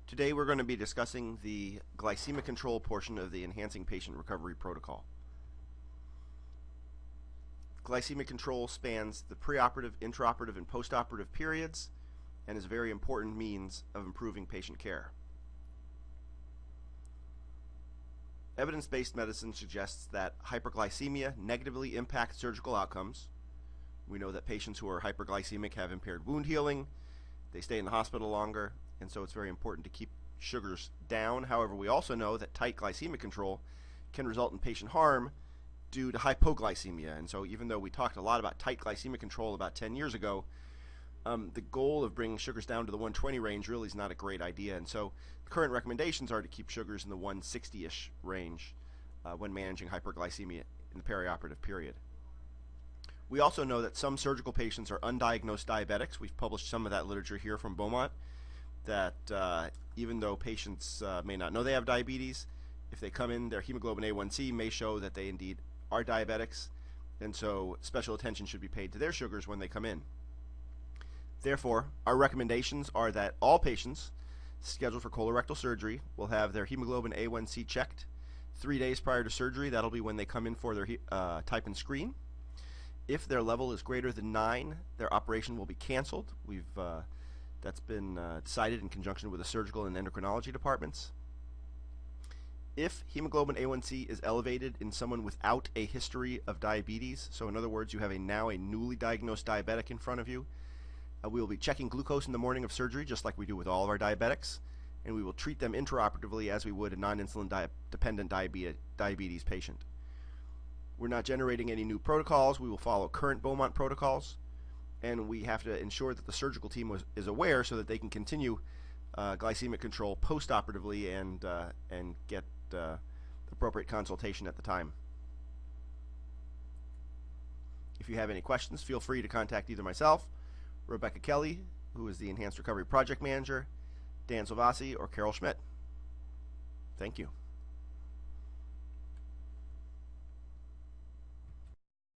Today we're going to be discussing the glycemic control portion of the Enhancing Patient Recovery Protocol. Glycemic control spans the preoperative, intraoperative, and postoperative periods and is a very important means of improving patient care. Evidence-based medicine suggests that hyperglycemia negatively impacts surgical outcomes. We know that patients who are hyperglycemic have impaired wound healing, they stay in the hospital longer, and so it's very important to keep sugars down. However, we also know that tight glycemic control can result in patient harm due to hypoglycemia. And so even though we talked a lot about tight glycemic control about 10 years ago, the goal of bringing sugars down to the 120 range really is not a great idea. And so current recommendations are to keep sugars in the 160-ish range when managing hyperglycemia in the perioperative period. We also know that some surgical patients are undiagnosed diabetics. We've published some of that literature here from Beaumont, that even though patients may not know they have diabetes, if they come in, their hemoglobin A1C may show that they indeed are diabetics, and so special attention should be paid to their sugars when they come in. Therefore, our recommendations are that all patients scheduled for colorectal surgery will have their hemoglobin A1C checked 3 days prior to surgery. That'll be when they come in for their type and screen. If their level is greater than 9, their operation will be canceled. That's been decided in conjunction with the surgical and endocrinology departments. If hemoglobin A1C is elevated in someone without a history of diabetes, so in other words, you have now a newly diagnosed diabetic in front of you, we will be checking glucose in the morning of surgery, just like we do with all of our diabetics, and we will treat them intraoperatively as we would a non-insulin dependent diabetes patient. We're not generating any new protocols. We will follow current Beaumont protocols, and we have to ensure that the surgical team is aware so that they can continue glycemic control post-operatively and get appropriate consultation at the time. If you have any questions, feel free to contact either myself, Rebecca Kelly, who is the Enhanced Recovery Project Manager, Dan Silvasi, or Carol Schmidt. Thank you.